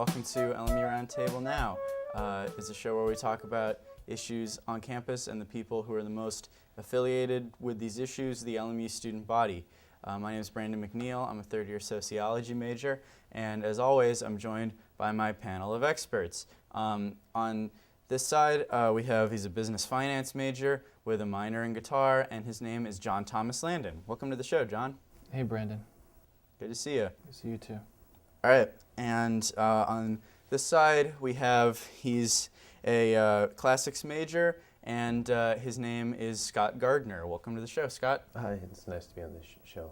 welcome to LMU Roundtable Now. It's a show where we talk about issues on campus and the people who are the most affiliated with these issues, the LMU student body. My name is Brandon McNeil. I'm a third-year sociology major, and as always, I'm joined by my panel of experts. On this side, he's a business finance major with a minor in guitar, and his name is John Thomas Landen. Welcome to the show, John. Hey, Brandon. Good to see you. Good to see you too. All right, and on this side, he's a classics major, and his name is Scott Gardner. Welcome to the show, Scott. Hi, it's nice to be on this show.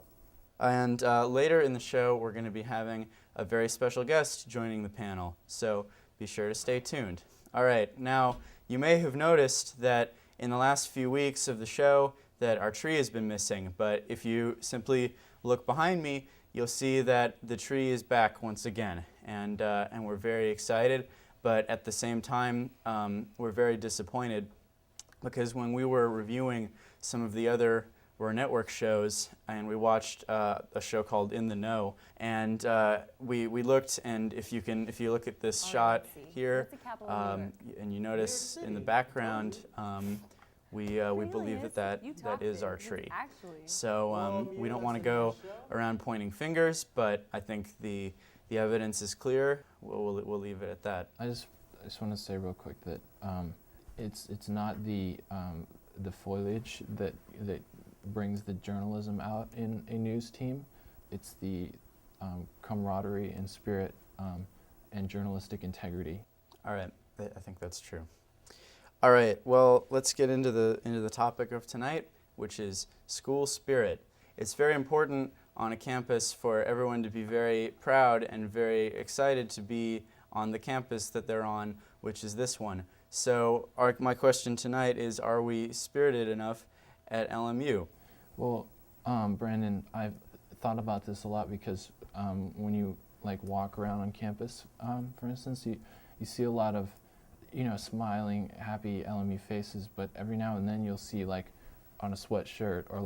And later in the show, we're going to be having a very special guest joining the panel, so be sure to stay tuned. All right, now, you may have noticed that in the last few weeks of the show that our tree has been missing, but if you simply look behind me, you'll see that the tree is back once again, and we're very excited, but at the same time, we're very disappointed because when we were reviewing some of the other network shows, and we watched a show called In the Know, and we looked, and if you look at this shot here, and you notice in the background, we believe that is our tree. So we don't want to go around pointing fingers, but I think the evidence is clear. We'll leave it at that. I just want to say real quick that it's not the foliage that brings the journalism out in a news team. It's the camaraderie and spirit and journalistic integrity. All right, I think that's true. All right, well, let's get into the topic of tonight, which is school spirit. It's very important on a campus for everyone to be very proud and very excited to be on the campus that they're on, which is this one. So my question tonight is, are we spirited enough at LMU? Well, Brandon, I've thought about this a lot because when you walk around on campus, for instance, you see a lot of smiling, happy LMU faces, but every now and then you'll see on a sweatshirt or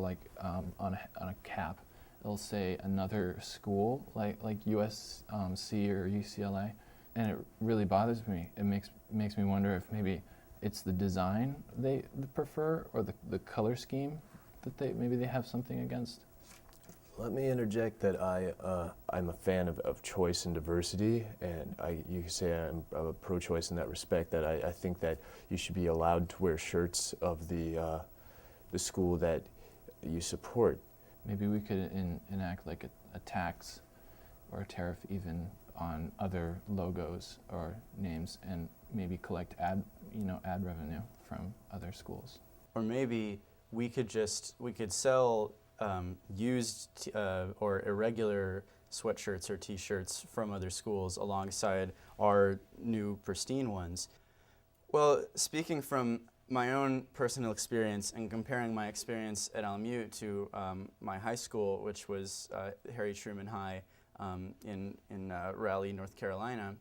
on a cap, it'll say another school, like USC or UCLA, and it really bothers me. It makes me wonder if maybe it's the design they prefer or the color scheme that maybe they have something against. Let me interject that I'm a fan of choice and diversity, and you can say I'm pro-choice in that respect, that I think that you should be allowed to wear shirts of the school that you support. Maybe we could enact a tax or a tariff even on other logos or names, and maybe collect ad revenue from other schools. Or maybe we could sell used or irregular sweatshirts or t-shirts from other schools alongside our new pristine ones. Well, speaking from my own personal experience and comparing my experience at LMU to my high school, which was Harry Truman High in Raleigh, North Carolina,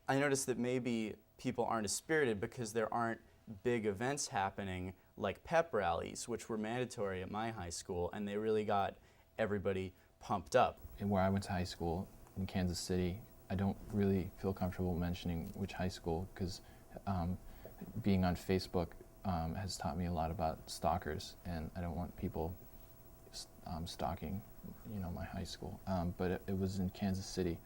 I noticed that maybe people aren't as spirited because there aren't big events happening like pep rallies, which were mandatory at my high school, and they really got everybody pumped up. And where I went to high school in Kansas City, I don't really feel comfortable mentioning which high school because being on Facebook has taught me a lot about stalkers, and I don't want people stalking, my high school. But it was in Kansas City.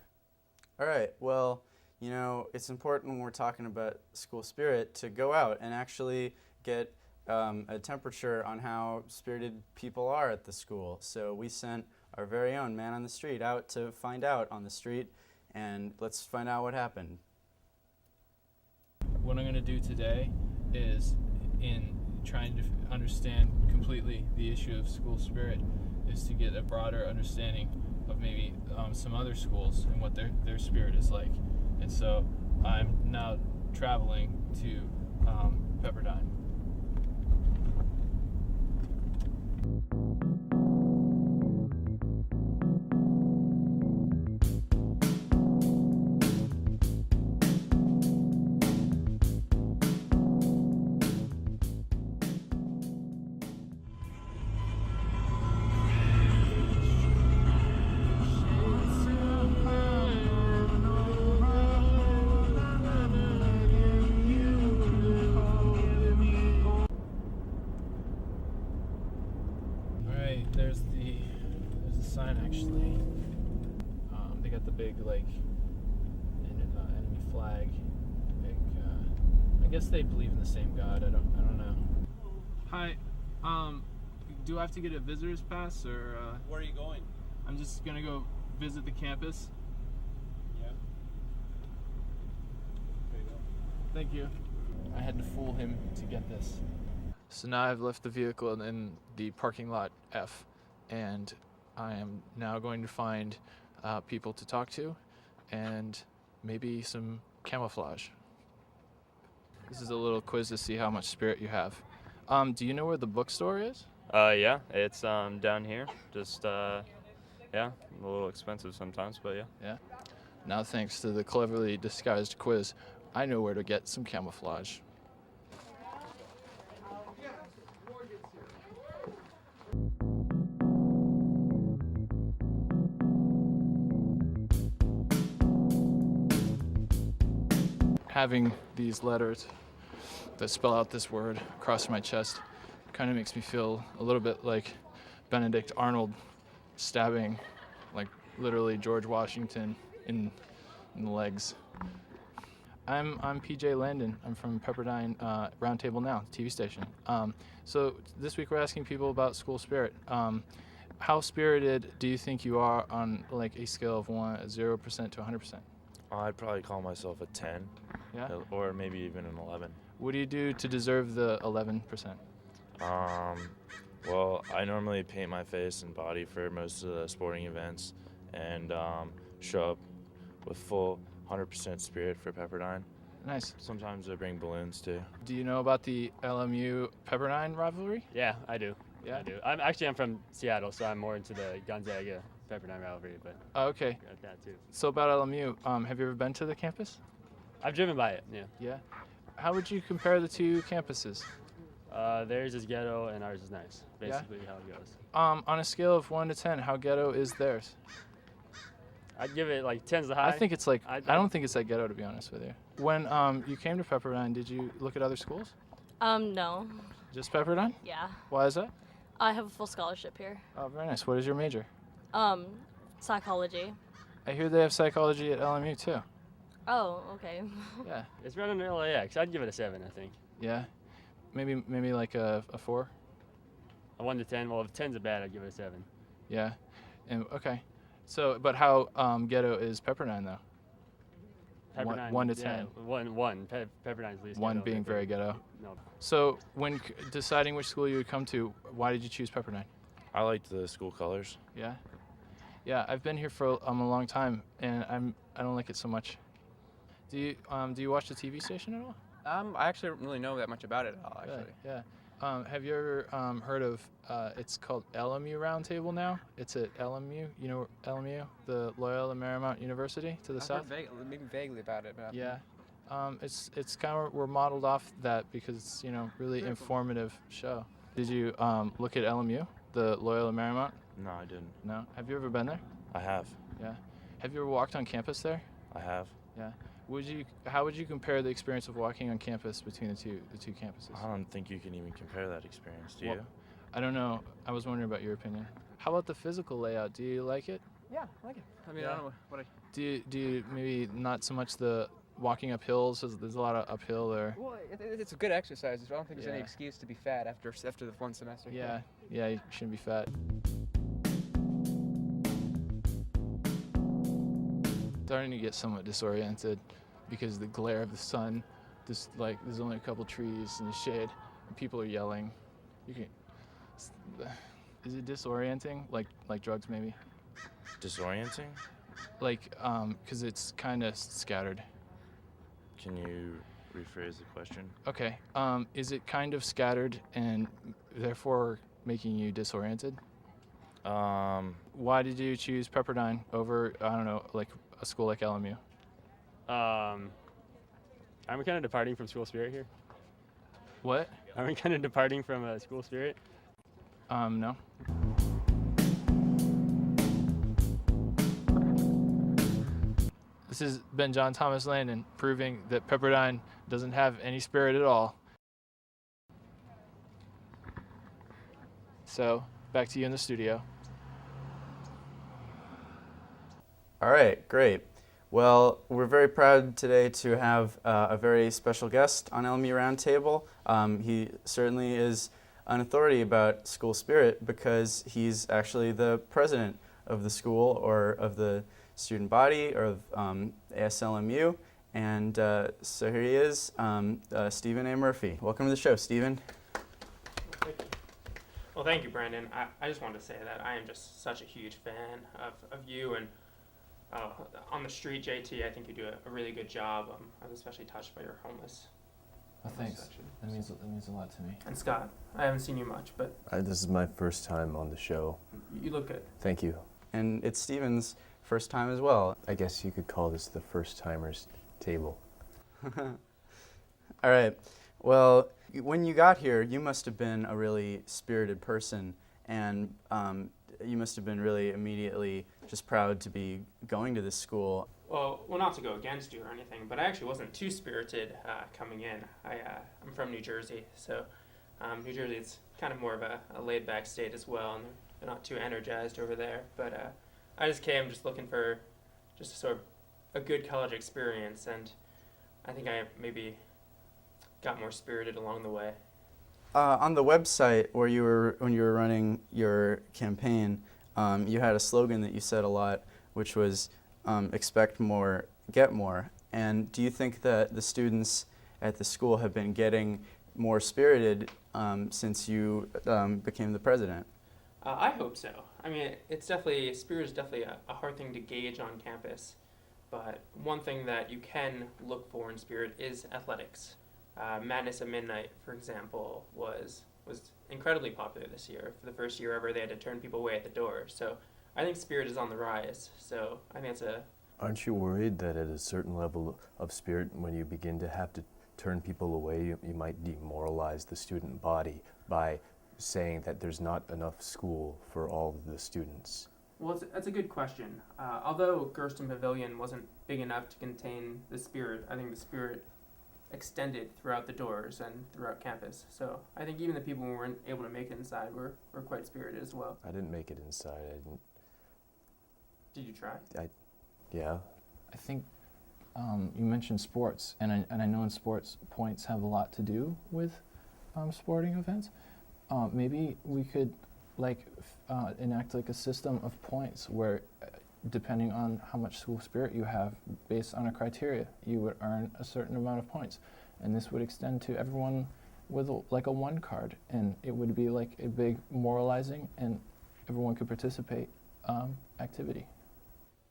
All right. Well, it's important when we're talking about school spirit to go out and actually get a temperature on how spirited people are at the school. So we sent our very own man on the street out to find out on the street, and let's find out what happened. What I'm going to do today is, in trying to understand completely the issue of school spirit, is to get a broader understanding of maybe some other schools and what their spirit is like. And so I'm now traveling to Pepperdine. I guess they believe in the same God. I don't know. Hi. Do I have to get a visitor's pass or? Where are you going? I'm just gonna go visit the campus. Yeah. There you go. Thank you. I had to fool him to get this. So now I've left the vehicle in the parking lot F, and I am now going to find people to talk to, and maybe some camouflage. This is a little quiz to see how much spirit you have. Do you know where the bookstore is? Yeah, it's down here. Just yeah, a little expensive sometimes, but yeah. Yeah. Now, thanks to the cleverly disguised quiz, I know where to get some camouflage. Having these letters that spell out this word across my chest kind of makes me feel a little bit like Benedict Arnold stabbing, like literally George Washington in the legs. I'm PJ Landen. I'm from Pepperdine Roundtable Now, TV station. So this week we're asking people about school spirit. How spirited do you think you are on like a scale of 0% to 100%? I'd probably call myself a 10, Yeah. or maybe even an 11. What do you do to deserve the 11%? Well, I normally paint my face and body for most of the sporting events, and show up with full 100% spirit for Pepperdine. Nice. Sometimes I bring balloons too. Do you know about the LMU Pepperdine rivalry? Yeah, I do. Yeah? I do. I'm from Seattle, so I'm more into the Gonzaga Pepperdine rivalry, but Oh, okay. got that too. So about LMU, have you ever been to the campus? I've driven by it. Yeah. Yeah. How would you compare the two campuses? Theirs is ghetto and ours is nice. Yeah? Basically how it goes. On a scale of 1 to 10, how ghetto is theirs? I'd give it like 10's the high. I think it's like I I don't think it's that ghetto, to be honest with you. When you came to Pepperdine, did you look at other schools? No. Just Pepperdine? Yeah. Why is that? I have a full scholarship here. Oh, very nice. What is your major? Psychology. I hear they have psychology at LMU too. Oh, okay. Yeah. It's right under LAX. I'd give it a 7, I think. Yeah. Maybe like a 4. A 1 to 10. Well, if 10's a bad, I'd give it a 7. Yeah. And okay. So, but how ghetto is Pepperdine though? Pepperdine. 1 to yeah, 10. 1. Pepperdine's least. 1 ghetto, being very ghetto. No. So, when deciding which school you would come to, why did you choose Pepperdine? I liked the school colors. Yeah. Yeah, I've been here for a long time, and I don't like it so much. Do you watch the TV station at all? I actually don't really know that much about it at all, actually. Yeah. Have you ever heard of? It's called LMU Roundtable now. It's at LMU. You know LMU, the Loyola Marymount University to the I've south. heard maybe vaguely about it, but Yeah. It's kind of we're modeled off that because it's really informative show. Did you look at LMU, the Loyola Marymount? No, I didn't. No. Have you ever been there? I have. Yeah. Have you ever walked on campus there? I have. Yeah. How would you compare the experience of walking on campus between the two campuses? I don't think you can even compare that experience, do Well, you? I don't know. I was wondering about your opinion. How about the physical layout? Do you like it? yeah, I like it. I mean, Yeah. I don't know what I. Do you maybe not so much the walking up hills? There's a lot of uphill there. Well, it's a good exercise. I don't think there's any Yeah. excuse to be fat after the one semester. Yeah. Yeah. You shouldn't be fat. Starting to get somewhat disoriented because the glare of the sun. There's only a couple trees in the shade, and people are yelling. Is it disorienting? Like drugs maybe? Disorienting? Because it's kind of scattered. Can you rephrase the question? Okay. Is it kind of scattered and therefore making you disoriented? Why did you choose Pepperdine over, I don't know, like a school like LMU? I'm kind of departing from school spirit here. What? I'm kind of departing from school spirit. No. This has been John Thomas Landon proving that Pepperdine doesn't have any spirit at all. So, back to you in the studio. All right, great. Well, we're very proud today to have a very special guest on LMU Roundtable. He certainly is an authority about school spirit because he's actually the president of the school or of the student body or of ASLMU. And so here he is, Stephen A. Murphy. Welcome to the show, Stephen. Thank you. Well, thank you, Brandon. I just wanted to say that I am just such a huge fan of you and on the street, JT. I think you do a really good job. I was especially touched by your homeless. Oh, thanks. That means a lot to me. And Scott, I haven't seen you much, but This is my first time on the show. you look good. Thank you. And it's Stephen's first time as well. I guess you could call this the first timers table. All right. Well, when you got here, you must have been a really spirited person, and you must have been really immediately just proud to be going to this school. Well, not to go against you or anything, but I actually wasn't too spirited coming in. I'm from New Jersey, so New Jersey is kind of more of a laid-back state as well, and they're not too energized over there. But I just came just looking for just sort of a good college experience, and I think I maybe got more spirited along the way. On the website when you were running your campaign, you had a slogan that you said a lot, which was expect more, get more. And do you think that the students at the school have been getting more spirited since you became the president? I hope so. I mean, spirit is definitely a hard thing to gauge on campus, but one thing that you can look for in spirit is athletics. Madness at Midnight, for example, was incredibly popular this year. For the first year ever, they had to turn people away at the door. So I think spirit is on the rise. So I think Aren't you worried that at a certain level of spirit, when you begin to have to turn people away, you might demoralize the student body by saying that there's not enough school for all of the students? Well, that's a good question. Although Gersten Pavilion wasn't big enough to contain the spirit, I think the spirit extended throughout the doors and throughout campus. So I think even the people who weren't able to make it inside were quite spirited as well. I didn't make it inside. I didn't. Did you try? Yeah. I think you mentioned sports, and I know in sports points have a lot to do with sporting events. Maybe we could enact like a system of points where, depending on how much school spirit you have, based on a criteria, you would earn a certain amount of points, and this would extend to everyone with a 1 card, and it would be like a big moralizing, and everyone could participate activity.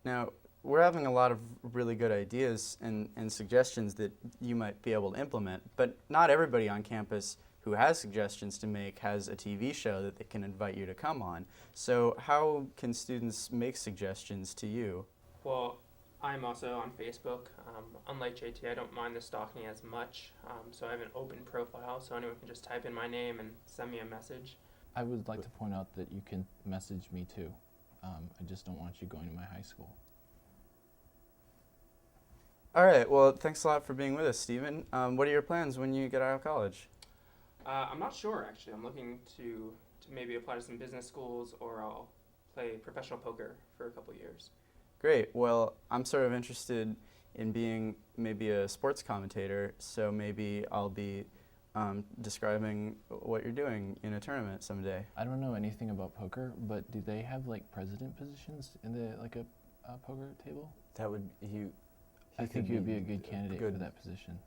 Now, we're having a lot of really good ideas and suggestions that you might be able to implement, but not everybody on campus who has suggestions to make has a TV show that they can invite you to come on. So how can students make suggestions to you? Well, I'm also on Facebook. Unlike JT, I don't mind the stalking as much, so I have an open profile, so anyone can just type in my name and send me a message. I would like to point out that you can message me too. I just don't want you going to my high school. All right, well, thanks a lot for being with us, Stephen. What are your plans when you get out of college? I'm not sure, actually. I'm looking to maybe apply to some business schools, or I'll play professional poker for a couple years. Great. Well, I'm sort of interested in being maybe a sports commentator, so maybe I'll be describing what you're doing in a tournament someday. I don't know anything about poker, but do they have like president positions in a poker table? That would you. I think you'd be a good candidate for that position.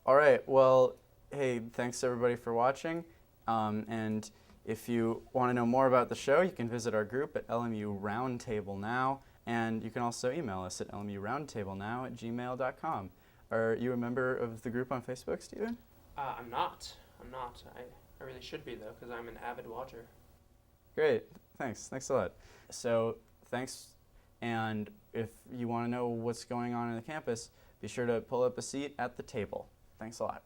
All right. Well, hey, thanks everybody for watching. And if you want to know more about the show, you can visit our group at LMU Roundtable Now, and you can also email us at lmuroundtablenow@gmail.com. Are you a member of the group on Facebook, Stephen? I'm not. I really should be, though, because I'm an avid watcher. Great. Thanks a lot. So thanks, and if you want to know what's going on in the campus, be sure to pull up a seat at the table. Thanks a lot.